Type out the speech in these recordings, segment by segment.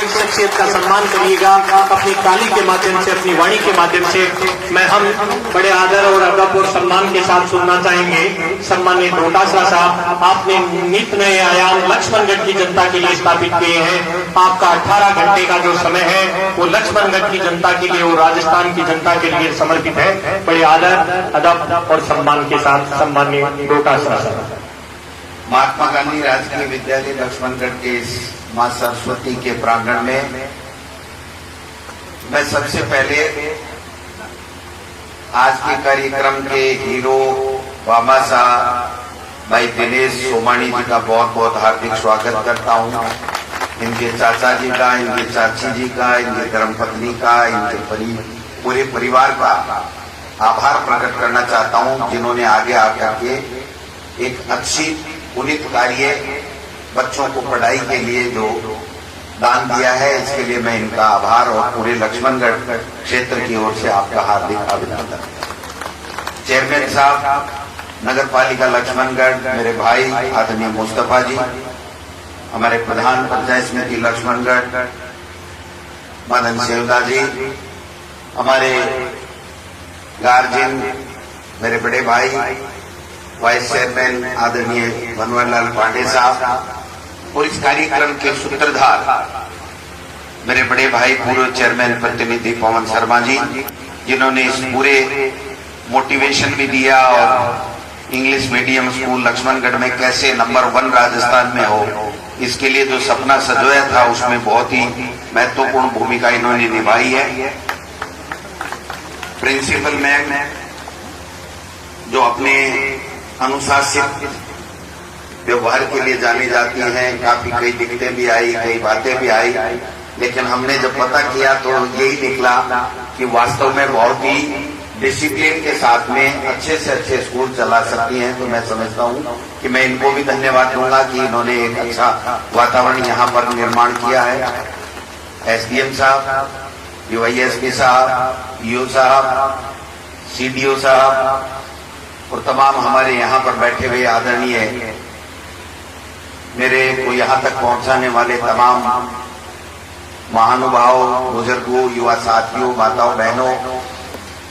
बड़ी शख्सियत का सम्मान करिएगा अपनी ताली के माध्यम से, अपनी वाणी के माध्यम से। मैं हम बड़े आदर और अदब और सम्मान के साथ सुनना चाहेंगे सम्मानित डोटासरा साहब, आपने नित नए आयाम लक्ष्मणगढ़ की जनता के लिए स्थापित किए हैं। आपका 18 घंटे का जो समय है वो लक्ष्मणगढ़ की जनता के लिए और राजस्थान की जनता के लिए समर्पित है। बड़े आदर अदब और सम्मान के साथ सम्मानित डोटासरा साहब। महात्मा गांधी राजकीय विद्यालय लक्ष्मणगढ़ के इस मां सरस्वती के प्रांगण में मैं सबसे पहले आज के कार्यक्रम के हीरो बाबा साहब भाई दिनेश सोमानी जी का बहुत बहुत हार्दिक स्वागत करता हूं। इनके चाचा जी का, इनके चाची जी का, इनके धर्मपत्नी का, इनके पूरे परिवार का आभार प्रकट करना चाहता हूं, जिन्होंने आगे आकर के एक अच्छी पुनीत कार्य बच्चों को पढ़ाई के लिए जो दान दिया है, इसके लिए मैं इनका आभार और पूरे लक्ष्मणगढ़ क्षेत्र की ओर से आपका हार्दिक अभिनंदन। चेयरमैन साहब नगर पालिका लक्ष्मणगढ़, मेरे भाई आदरणीय मुस्तफा जी, हमारे प्रधान पंचायत समिति लक्ष्मणगढ़ मदन सेवदा जी, हमारे गार्जियन मेरे बड़े भाई वाइस चेयरमैन आदरणीय मनोहरलाल पांडे साहब, और इस कार्यक्रम के सूत्रधार मेरे बड़े भाई पूर्व चेयरमैन प्रतिनिधि पवन शर्मा जी, जिन्होंने इस पूरे मोटिवेशन भी दिया और इंग्लिश मीडियम स्कूल लक्ष्मणगढ़ में कैसे नंबर 1 राजस्थान में हो, इसके लिए जो सपना सजोया था उसमें बहुत ही महत्वपूर्ण भूमिका इन्होंने निभाई है। प्रिंसिपल मैम जो अपने अनुशासित व्यवहार के लिए जानी जाती हैं, काफी कई दिक्कतें भी आई, कई बातें भी आई, लेकिन हमने जब पता किया तो यही निकला कि वास्तव में बहुत ही डिसिप्लिन के साथ में अच्छे से अच्छे स्कूल चला सकती हैं। तो मैं समझता हूं कि मैं इनको भी धन्यवाद दूंगा कि इन्होंने एक अच्छा वातावरण यहाँ पर निर्माण किया है। एसडीएम साहब, यूआईएसपी साहब, ईओ साहब, सीडीओ साहब और तमाम हमारे यहाँ पर बैठे हुए आदरणीय मेरे को यहाँ तक पहुंचाने वाले तमाम महानुभाव, बुजुर्गों, युवा साथियों, माताओं बहनों,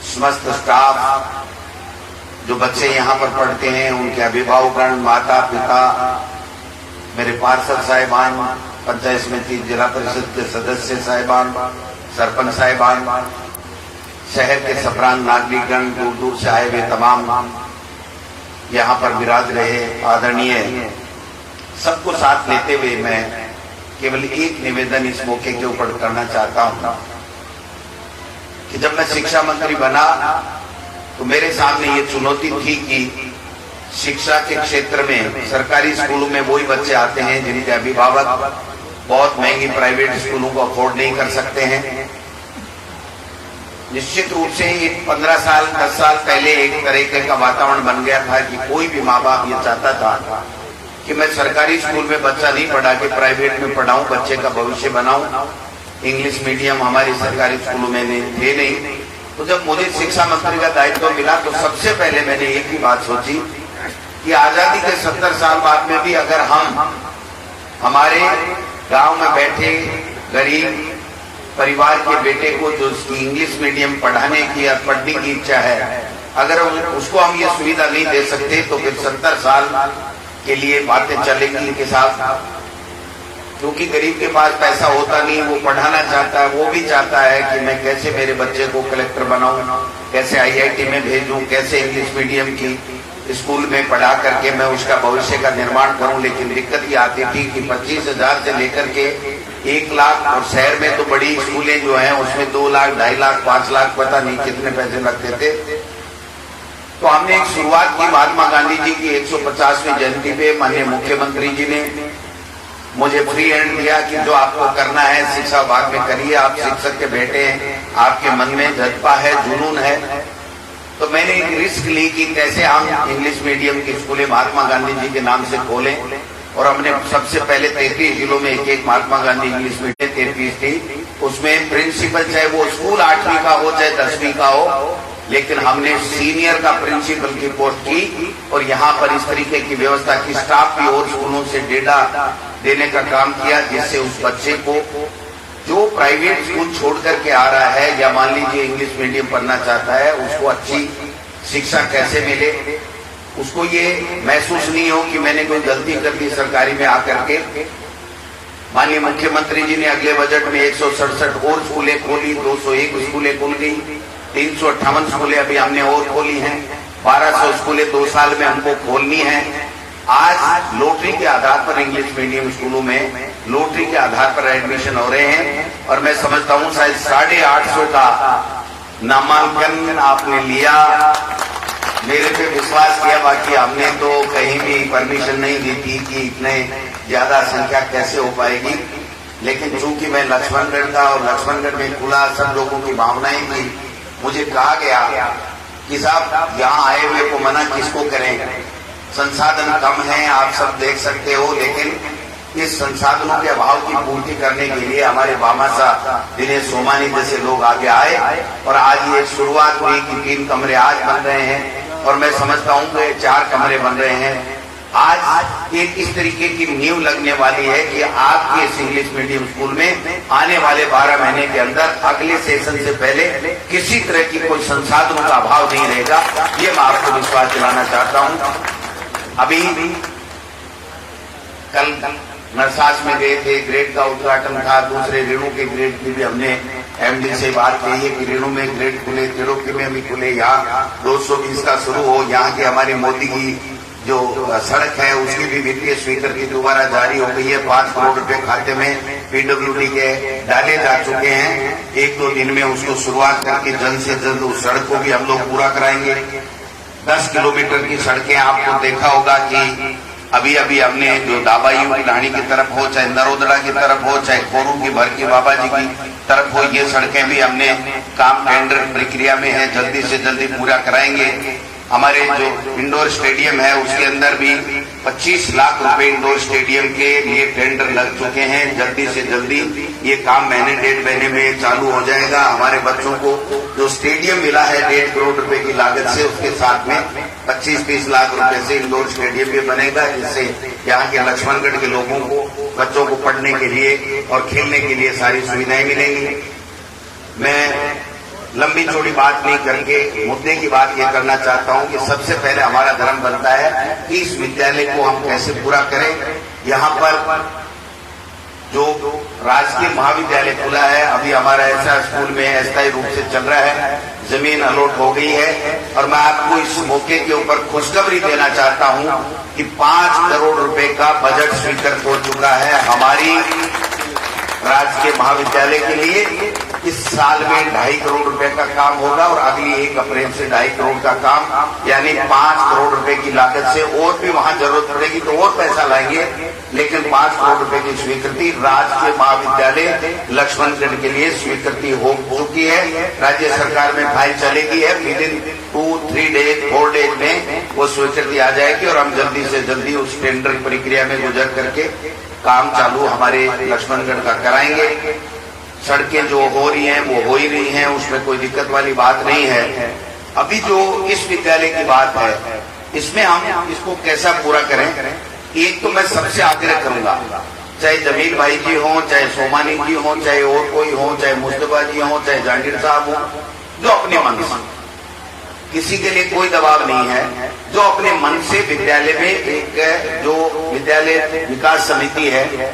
समस्त स्टाफ, जो बच्चे यहाँ पर पढ़ते हैं, उनके अभिभावकगण, माता पिता, मेरे पार्षद साहिबान, पंचायत समिति जिला परिषद के सदस्य साहिबान, सरपंच साहिबान, शहर के सप्रांत नागरिकगण, दूर दूर से आए हुए तमाम यहाँ पर विराज रहे आदरणीय, सबको साथ लेते हुए मैं केवल एक निवेदन इस मौके के ऊपर करना चाहता हूं कि जब मैं शिक्षा मंत्री बना तो मेरे सामने ये चुनौती थी कि शिक्षा के क्षेत्र में सरकारी स्कूलों में वही बच्चे आते हैं जिनके अभिभावक बहुत महंगी प्राइवेट स्कूलों को अफोर्ड नहीं कर सकते हैं। निश्चित रूप से 15 साल 10 साल पहले एक तरीके का वातावरण बन गया था कि कोई भी माँ बाप ये चाहता था कि मैं सरकारी स्कूल में बच्चा नहीं पढ़ा के प्राइवेट में पढ़ाऊं, बच्चे का भविष्य बनाऊं। इंग्लिश मीडियम हमारी सरकारी स्कूलों में थे नहीं। तो जब मुझे शिक्षा मंत्री का दायित्व मिला तो सबसे पहले मैंने एक ही बात सोची कि आजादी के 70 साल बाद में भी अगर हम हमारे गांव में बैठे गरीब परिवार के बेटे को जो उसकी इंग्लिश मीडियम पढ़ाने की या पढ़ने की इच्छा है, अगर उसको हम ये सुविधा नहीं दे सकते तो फिर 70 साल के लिए बातें चलेंगी के साथ, क्योंकि गरीब के पास पैसा होता नहीं, वो पढ़ाना चाहता है, वो भी चाहता है कि मैं कैसे मेरे बच्चे को कलेक्टर बनाऊं, कैसे आईआईटी में भेजूं, कैसे इंग्लिश मीडियम की स्कूल में पढ़ा करके मैं उसका भविष्य का निर्माण करूं। लेकिन दिक्कत ये आती थी कि 25,000 से लेकर के 1 लाख, और शहर में तो बड़ी स्कूलें जो हैं उसमें 2 लाख, 2.5 लाख, 5 लाख, पता नहीं कितने पैसे लगते थे। तो हमने एक शुरुआत की महात्मा गांधी जी की 150वीं जयंती पे माननीय मुख्यमंत्री जी ने मुझे फ्री हैंड दिया कि जो आपको करना है शिक्षा विभाग में करिए, आप शिक्षक के बेटे हैं, आपके मन में जज्बा है, जुनून है। तो मैंने एक रिस्क ली कि कैसे हम इंग्लिश मीडियम की स्कूलें महात्मा गांधी जी के नाम से खोलें, और हमने सबसे पहले 33 जिलों में एक महात्मा गांधी इंग्लिश मीडियम 33 थी। उसमें प्रिंसिपल चाहे वो स्कूल 8वीं का हो चाहे 10वीं का हो, लेकिन हमने सीनियर का प्रिंसिपल की पोस्ट की और यहाँ पर इस तरीके की व्यवस्था की, स्टाफ की और स्कूलों से डेटा देने का काम किया, जिससे उस बच्चे को जो प्राइवेट स्कूल छोड़ करके आ रहा है या मान लीजिए इंग्लिश मीडियम पढ़ना चाहता है, उसको अच्छी शिक्षा कैसे मिले, उसको ये महसूस नहीं हो कि मैंने कोई गलती कर दी सरकारी में आकर के। माननीय मुख्यमंत्री जी ने अगले बजट में 167 और स्कूलें खोली, 201 स्कूलें खुल गई, 358 स्कूलें अभी हमने और खोली हैं, 1200 स्कूलें 2 साल में हमको खोलनी है। आज लॉटरी के आधार पर इंग्लिश मीडियम स्कूलों में लॉटरी के आधार पर एडमिशन हो रहे हैं और मैं समझता हूं शायद 850 का नामांकन आपने लिया, मेरे पे विश्वास किया। बाकी हमने तो कहीं भी परमिशन नहीं दी थी कि इतने ज्यादा संख्या कैसे हो पाएगी, लेकिन चूंकि मैं लक्ष्मणगढ़ का और लक्ष्मणगढ़ में खुला सब लोगों की भावनाएं थी, मुझे कहा गया कि साहब यहाँ आए हुए को मना किसको करें, संसाधन कम है, आप सब देख सकते हो, लेकिन इस संसाधनों के अभाव की पूर्ति करने के लिए हमारे भामाशाह दिनेश सोमानी जैसे लोग आगे आए और आज ये शुरुआत हुई कि 3 कमरे आज बन रहे हैं और मैं समझता हूं कि 4 कमरे बन रहे हैं। आज एक इस तरीके की नींव लगने वाली है कि आपके इस इंग्लिश मीडियम स्कूल में आने वाले 12 महीने के अंदर अगले सेशन से पहले किसी तरह की कोई संसाधनों का अभाव नहीं रहेगा, ये मैं आपको विश्वास दिलाना चाहता हूं। अभी कल नरसास में गए थे, ग्रेड का उद्घाटन था, दूसरे ऋणों के ग्रेड की भी हमने एमडी से बात की है कि ऋणों में ग्रेड खुले, त्रिलोकी में भी खुले, यहाँ 220 का शुरू हो। यहाँ के हमारी मोदी की जो सड़क है उसकी भी वित्तीय स्वीकृति दोबारा जारी हो गई है, 5 करोड़ रुपए खाते में पीडब्ल्यूडी के डाले जा चुके हैं। 1-2 दिन में उसको शुरुआत करके जल्द से जल्द उस सड़क को भी हम लोग पूरा कराएंगे। 10 किलोमीटर की सड़कें आपको देखा होगा कि अभी अभी हमने जो दाबायू की ढाणी की तरफ हो, चाहे नरोदड़ा की तरफ हो, चाहे कोरू की भर की बाबा जी की तरफ हो, ये सड़कें भी हमने काम टेंडर प्रक्रिया में है, जल्दी से जल्दी पूरा कराएंगे। हमारे जो इंडोर स्टेडियम है उसके अंदर भी 25 लाख रुपए इंडोर स्टेडियम के लिए टेंडर लग चुके हैं, जल्दी से जल्दी ये काम महीने 1.5 महीने में चालू हो जाएगा। हमारे बच्चों को जो स्टेडियम मिला है 1.5 करोड़ रुपए की लागत से, उसके साथ में 25-30 लाख रुपए से इंडोर स्टेडियम भी बनेगा, जिससे यहाँ के लक्ष्मणगढ़ के लोगों को, बच्चों को पढ़ने के लिए और खेलने के लिए सारी सुविधाएं मिलेंगी। मैं लंबी चौड़ी बात नहीं करके मुद्दे की बात ये करना चाहता हूं कि सबसे पहले हमारा धर्म बनता है कि इस विद्यालय को हम कैसे पूरा करें। यहाँ पर जो राजकीय महाविद्यालय खुला है, अभी हमारा ऐसा स्कूल में अस्थायी रूप से चल रहा है, जमीन अलॉट हो गई है और मैं आपको इस मौके के ऊपर खुशखबरी देना चाहता हूं कि 5 करोड़ रुपए का बजट स्वीकृत हो चुका है हमारी राजकीय महाविद्यालय के लिए। इस साल में 2.5 करोड़ रुपए का काम होगा और अगली 1 अप्रैल से 2.5 करोड़ का काम, यानी 5 करोड़ रुपए की लागत से, और भी वहां जरूरत पड़ेगी तो और पैसा लाएंगे, लेकिन 5 करोड़ रुपए की स्वीकृति राजकीय महाविद्यालय लक्ष्मणगढ़ के लिए स्वीकृति हो चुकी है। राज्य सरकार में फाइल चलेगी है, विद इन 2-3 डेज 4 डेज में वो स्वीकृति आ जाएगी और हम जल्दी से जल्दी उस टेंडर प्रक्रिया में गुजर करके काम चालू हमारे लक्ष्मणगढ़ का कराएंगे। सड़कें जो हो रही हैं वो हो ही रही हैं, उसमें कोई दिक्कत वाली बात नहीं है। अभी जो इस विद्यालय की बात है, इसमें हम इसको कैसा पूरा करें, एक तो मैं सबसे आग्रह करूंगा, चाहे जमील भाई जी हो, चाहे सोमानी जी हो, चाहे और कोई हो, चाहे मुस्तफा जी हो, चाहे जांडीर साहब हो, जो अपने मन से, किसी के लिए कोई दबाव नहीं है, जो अपने मन से विद्यालय में एक जो विद्यालय विकास समिति है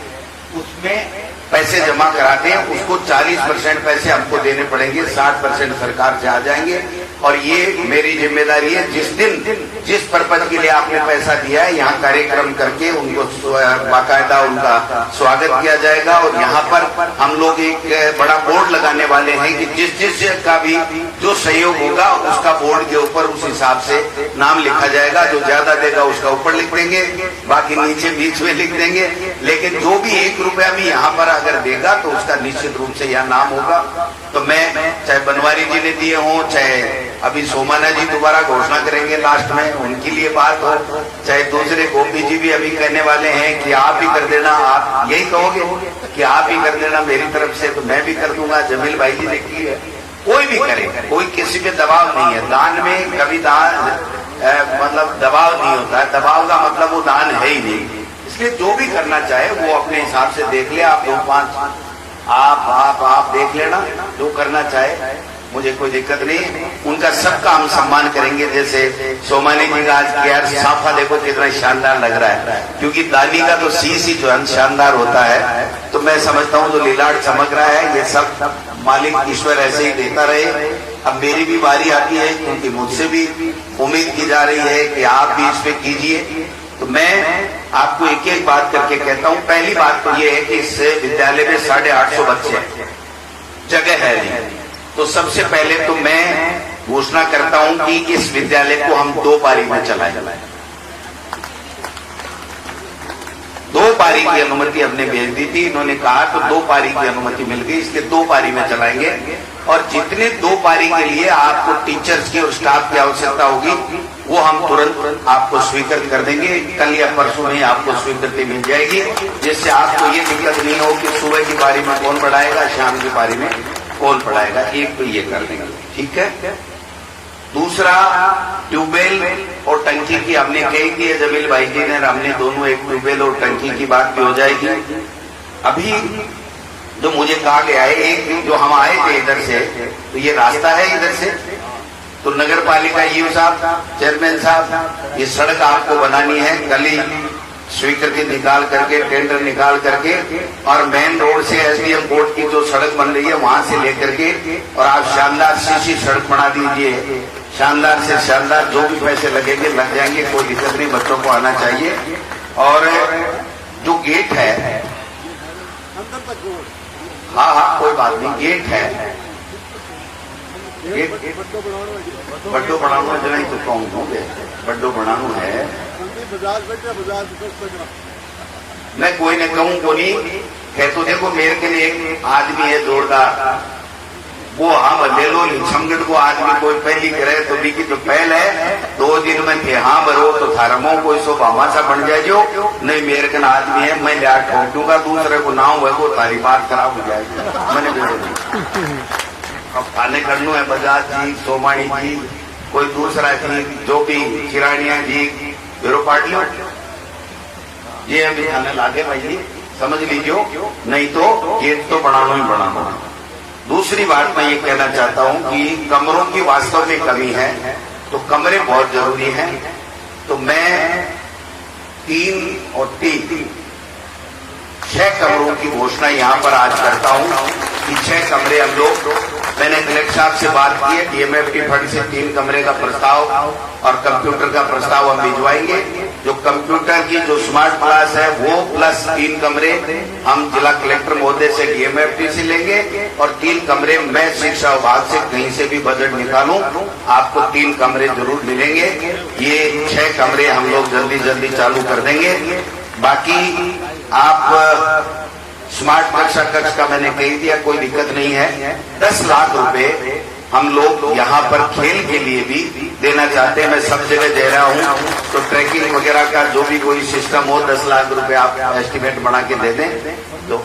उसमें पैसे जमा कराते हैं, उसको 40% पैसे हमको देने पड़ेंगे, 60% सरकार से आ जाएंगे। और ये मेरी जिम्मेदारी है, जिस दिन जिस पर्पज के लिए आपने पैसा दिया है, यहाँ कार्यक्रम करके उनको बाकायदा उनका स्वागत किया जाएगा। और यहाँ पर हम लोग एक बड़ा बोर्ड लगाने वाले हैं कि जिस जिस का भी जो सहयोग होगा उसका बोर्ड के ऊपर उस हिसाब से नाम लिखा जाएगा। जो ज्यादा देगा उसका ऊपर लिख देंगे, बाकी नीचे बीच में लिख देंगे, लेकिन जो भी 1 रुपया भी यहाँ पर अगर देगा तो उसका निश्चित रूप से यहाँ नाम होगा। तो मैं, चाहे बनवारी जी ने दिए हों, चाहे अभी सोमाना जी दोबारा घोषणा करेंगे लास्ट में, उनके लिए बात हो, चाहे दूसरे गोपी जी भी अभी कहने वाले हैं कि आप ही कर देना, आप यही कहोगे कि आप ही कर देना मेरी तरफ से, तो मैं भी कर दूंगा। जमील भाई जी ने की है, कोई भी करे, कोई किसी पे दबाव नहीं है। दान में कभी दान मतलब दबाव नहीं होता है, दबाव का मतलब वो दान है ही नहीं। इसलिए जो भी करना चाहे वो अपने हिसाब से देख ले। आप 2-5 आप देख लेना, जो करना चाहे, मुझे कोई दिक्कत नहीं। उनका सबका हम सम्मान करेंगे। जैसे सोमानी जी का आज यार साफा देखो कितना शानदार लग रहा है, क्योंकि दानी का तो शीश ही जो है शानदार होता है। तो मैं समझता हूँ जो लीलाट चमक रहा है, ये सब मालिक ईश्वर ऐसे ही देता रहे। अब मेरी भी बारी आती है, क्योंकि मुझसे भी उम्मीद की जा रही है कि आप भी इस पे कीजिए। तो मैं आपको एक एक बात करके कहता हूँ। पहली बात तो ये है कि इस विद्यालय में 850 बच्चे हैं, जगह है नहीं। तो सबसे पहले तो मैं घोषणा करता हूं कि इस विद्यालय को हम 2 पारी में चलाएं। 2 पारी की अनुमति हमने भेज दी थी, इन्होंने कहा तो 2 पारी की अनुमति मिल गई, इसलिए 2 पारी में चलाएंगे। और जितने 2 पारी के लिए आपको टीचर्स की और स्टाफ की आवश्यकता होगी, वो हम तुरंत आपको स्वीकृत कर देंगे। कल या परसों में आपको स्वीकृति मिल जाएगी, जिससे आपको ये दिक्कत नहीं हो कि सुबह की पारी में कौन पढ़ाएगा, शाम की पारी में कौन पढ़ाएगा। एक तो ये कर देंगे, ठीक है। दूसरा, ट्यूबवेल और टंकी की हमने कही थी जमील भाई जी ने, हमने दोनों एक ट्यूबवेल और टंकी की बात भी हो जाएगी। अभी जो मुझे कहा गया है, एक जो हम आए थे इधर से, तो ये रास्ता है इधर से, तो नगर पालिका ईओ साहब, चेयरमैन साहब, ये सड़क आपको बनानी है। कल ही स्वीकृति निकाल करके, टेंडर निकाल करके, और मेन रोड से एसडीएम कोर्ट की जो सड़क बन रही है वहां से लेकर के, और आप शानदार सीसी सड़क बना दीजिए। शानदार से शानदार, जो भी पैसे लगेंगे लग जाएंगे, कोई दिक्कत नहीं, बच्चों को आना चाहिए। और जो गेट है, हाँ कोई बात नहीं, गेट है, बड्डो बनाना जो नहीं तो कहूँगे, बड्डो बनाना है। मैं कोई न कहूँ को नहीं कह, तो देखो मेरे के लिए एक आदमी है जोरदार, वो हाँ ले लो। छमगढ़ को आदमी कोई पहली करे तो बिकी तो पहल है, 2 दिन में थे हाँ भरो तो थारमो कोई सो भामाशा बन जाए जो नहीं। मेरे का आदमी है, मैं लिया ठोक दूंगा, दूसरे को नाव है वो तारी बात खराब हो जाएगी। मैंने बेरो अब खाने करनू है, बजाज जी, सोमाणी जी, कोई दूसरा जी, जो भी किरानिया जी, बेरो पार्टी ये अभी खाने लागे भाई जी, समझ लीजिए, नहीं तो गेट तो बनाना ही बनाना। दूसरी बात मैं ये कहना चाहता हूं कि कमरों की वास्तव में कमी है, तो कमरे बहुत जरूरी हैं। तो मैं 3 और 3 6 कमरों की घोषणा यहां पर आज करता हूं कि 6 कमरे हम लोग, मैंने कलेक्टर साहब से बात की है, डीएमएफटी फंड से 3 कमरे का प्रस्ताव और कंप्यूटर का प्रस्ताव हम भिजवाएंगे। जो कंप्यूटर की जो स्मार्ट क्लास है वो प्लस 3 कमरे हम जिला कलेक्टर महोदय से डीएमएफटी से लेंगे, और 3 कमरे मैं शिक्षा विभाग से कहीं से भी बजट निकालूं, आपको 3 कमरे जरूर मिलेंगे। ये 6 कमरे हम लोग जल्दी जल्दी चालू कर देंगे। बाकी आप स्मार्ट कक्षा कक्ष का मैंने कह दिया, कोई दिक्कत नहीं है। 10 लाख रुपए हम लोग यहाँ पर खेल के लिए भी देना चाहते हैं। मैं सब जगह दे रहा हूँ, तो ट्रैकिंग वगैरह का जो भी कोई सिस्टम हो, 10 लाख रुपए आप एस्टिमेट बना के दे दें। तो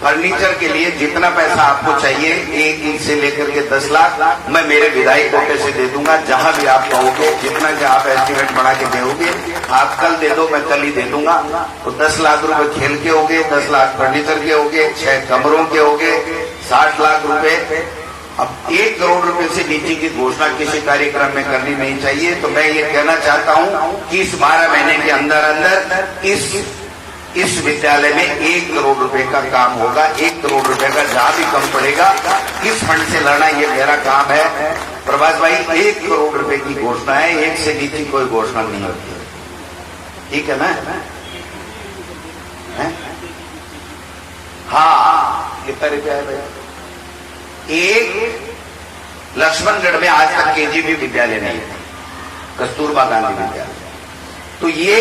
फर्नीचर के लिए जितना पैसा आपको चाहिए, 1 इंच से लेकर के 10 लाख मैं मेरे विधायक कोटे से दे दूंगा। जहां भी आप कहोगे, जितना कि आप एस्टिमेट बना के दोगे, आप कल दे दो, मैं कल ही दे दूंगा। तो 10 लाख रुपए खेल के हो गए, 10 लाख फर्नीचर के हो गए, 6 कमरों के हो गए, 60 लाख रुपए। अब 1 करोड़ रुपए से नीचे की घोषणा किसी कार्यक्रम में करनी नहीं चाहिए। तो मैं ये कहना चाहता हूं कि इस 12 महीने के अंदर अंदर इस विद्यालय में 1 करोड़ रुपए का काम होगा। 1 करोड़ रुपए का जहां भी कम पड़ेगा, किस फंड से लड़ना, ये मेरा काम है। प्रभाष भाई, 1 करोड़ रुपए की घोषणा है, 1 से नीचे कोई घोषणा नहीं होती, ठीक है ना? हाँ, कितना रुपया है भाई? एक लक्ष्मणगढ़ में आज तक केजीबी विद्यालय नहीं है, कस्तूरबा गांधी विद्यालय। तो ये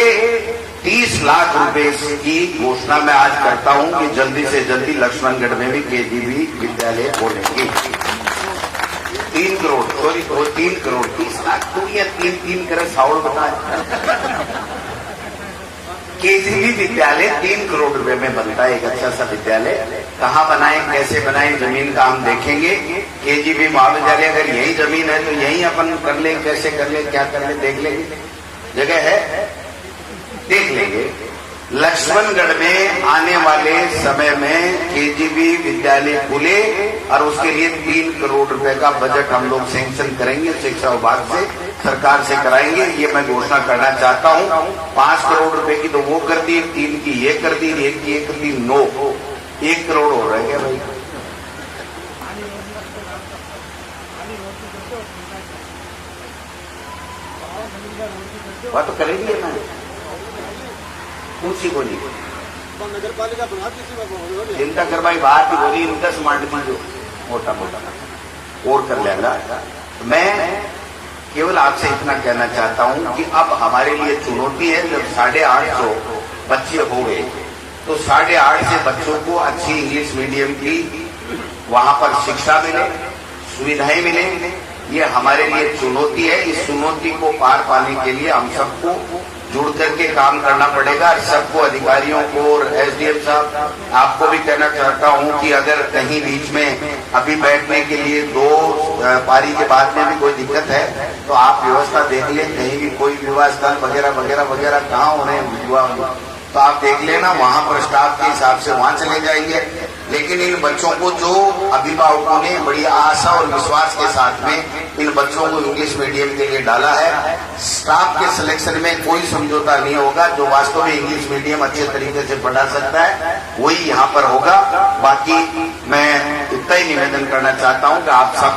30 लाख रुपए की घोषणा मैं आज करता हूं कि जल्दी से जल्दी लक्ष्मणगढ़ में भी केजीबी विद्यालय खोलेंगे। 3 करोड़, सॉरी 3 करोड़ 30 लाख, तो ये 3 करोड़ साउंड बताए। केजीबी विद्यालय 3 करोड़ रुपए में बनता है, एक अच्छा सा विद्यालय। कहाँ बनाए, कैसे बनाए, जमीन का हम देखेंगे। केजीबी महाविद्यालय अगर यही जमीन है तो यही अपन कर ले, कैसे कर ले, क्या कर ले, देख लेंगे, जगह है, देख लेंगे। लक्ष्मणगढ़ में आने वाले समय में केजीबी विद्यालय खुले और उसके लिए 3 करोड़ रुपए का बजट हम लोग सैंक्शन करेंगे, शिक्षा विभाग से, सरकार से कराएंगे। ये मैं घोषणा करना चाहता हूँ। 5 करोड़ रुपए की तो वो कर दी, 3 की ये कर दी, 1 की ये कर दी, 9 1 करोड़ हो रहा है क्या भाई? बात तो करेंगे ना, पूछी को नहीं नगर पालिका बनाती चिंता कर भाई, बात ही बोली, इनका स्मार्ट जो मोटा मोटा और कर लेगा। मैं केवल आपसे इतना कहना चाहता हूं कि अब हमारे लिए चुनौती है, जब 850 बच्चे हो गए तो 850 बच्चों को अच्छी इंग्लिश मीडियम की वहां पर शिक्षा मिले, सुविधाएं मिले। ये हमारे लिए चुनौती है। इस चुनौती को पार पाने के लिए हम सबको जुड़ करके काम करना पड़ेगा। सबको, अधिकारियों को और एसडीएम साहब, आपको भी कहना चाहता हूं कि अगर कहीं बीच में अभी बैठने के लिए 2 पारी के बाद में भी कोई दिक्कत है तो आप व्यवस्था देख लें। कहीं भी कोई विवाह स्थल वगैरह वगैरह वगैरह कहाँ हो रहे हैं तो आप देख लेना, वहां पर स्टाफ के हिसाब से वहां चले जाएंगे। लेकिन इन बच्चों को जो अभिभावकों ने बड़ी आशा और विश्वास के साथ में इन बच्चों को इंग्लिश मीडियम के लिए डाला है, स्टाफ के सिलेक्शन में कोई समझौता नहीं होगा। जो वास्तव में इंग्लिश मीडियम अच्छे तरीके से पढ़ा सकता है वही यहाँ पर होगा। बाकी मैं इतना ही निवेदन करना चाहता हूँ कि आप सब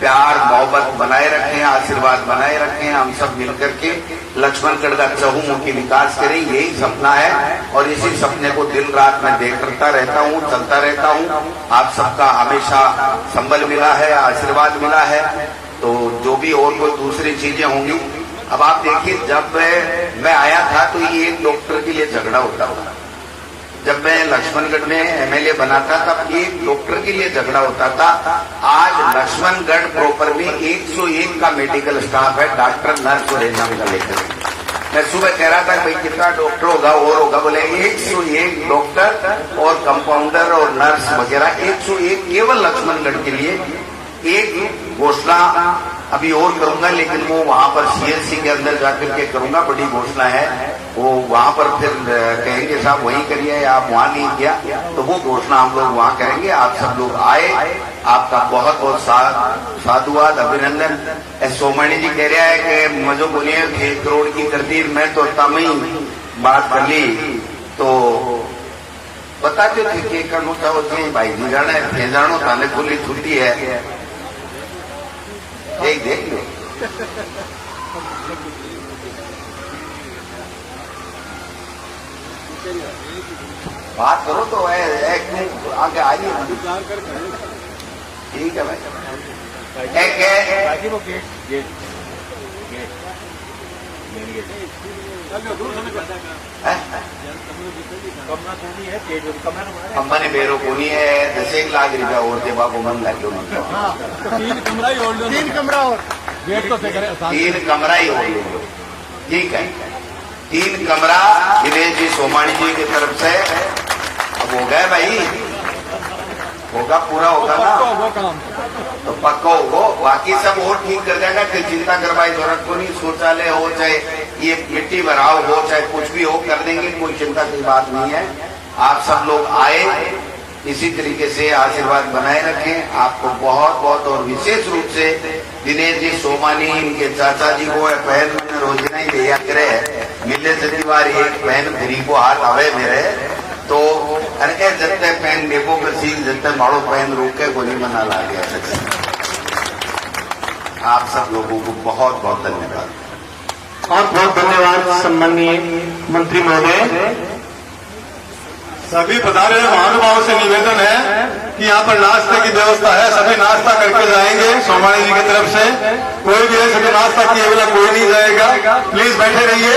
प्यार मोहब्बत बनाए रखें, आशीर्वाद बनाए रखें। हम सब मिलकर के लक्ष्मणगढ़ का चहुमुखी विकास करें, यही सपना है। और इसी सपने को दिन रात मैं देखता रहता हूँ, चलता रहता हूँ। आप सबका हमेशा संबल मिला है, आशीर्वाद मिला है। तो जो भी और कोई दूसरी चीजें होंगी, अब आप देखिए, जब मैं आया था तो ये एक डॉक्टर के लिए झगड़ा होता था। जब मैं लक्ष्मणगढ़ में एमएलए बना था तब एक डॉक्टर के लिए झगड़ा होता था। आज लक्ष्मणगढ़ प्रॉपर में 101 का मेडिकल स्टाफ है, डॉक्टर, नर्स और एग्जाम का लेकर। मैं सुबह कह रहा था भाई कितना डॉक्टर होगा और होगा, बोले 101 डॉक्टर और कंपाउंडर और नर्स वगैरह 101 केवल लक्ष्मणगढ़ के लिए। एक घोषणा अभी और करूंगा, लेकिन वो वहां पर सीएससी के अंदर जाकर के करूंगा। बड़ी घोषणा है, वो वहां पर फिर कहेंगे साहब वहीं करिए, आप वहां नहीं किया, तो वो घोषणा हम लोग वहां करेंगे। आप सब लोग आए, आपका बहुत बहुत साधुवाद, अभिनंदन। सोमानी जी कह रहा है कि मुझे बोलिए 1 करोड़ की कर दी, मैं तो तम ही बात कर ली तो बताते थे कि करना चाहो भाई जी जाना है, जानो थाने खुली छुट्टी है, एक देख लो। बात करो तो आगे आइए, ठीक है भाई। अम्बानी बेरो कोनी है 10 लाख रुपया और दे बाबू मन लगे 3 कमरा ही और 3 कमरा और गेट तो 3 कमरा ही हो, ठीक है। 3 कमरा दिनेश जी सोमानी जी की तरफ से अब हो गए भाई, होगा, पूरा होगा ना तो पक्का होगा। बाकी सब और ठीक कर जाएगा, फिर चिंता करवाई जरूरत को नहीं। शौचालय हो, चाहे ये मिट्टी भराव हो, चाहे कुछ भी हो, कर देंगे, कोई चिंता की बात नहीं है। आप सब लोग आए, इसी तरीके से आशीर्वाद बनाए रखें। आपको बहुत बहुत और विशेष रूप से दिनेश जी सोमानी, इनके चाचा जी को बहन रोजना ही दिया करे, मिले सतीवार एक बहन फ्री को हाथ आवे मेरे तो अरे जत्ते पहन देखो सील जत्ते माड़ो पहन रोके गोली मना ला गया। आप सब लोगों को बहुत बहुत धन्यवाद। और बहुत धन्यवाद सम्माननीय मंत्री महोदय। सभी पधारे महानुभावों से निवेदन है कि यहाँ पर नाश्ते की व्यवस्था है, सभी नाश्ता करके जाएंगे सोमानी जी की तरफ से। कोई भी है सभी नाश्ता किए बिना कोई नहीं जाएगा, प्लीज बैठे रहिए।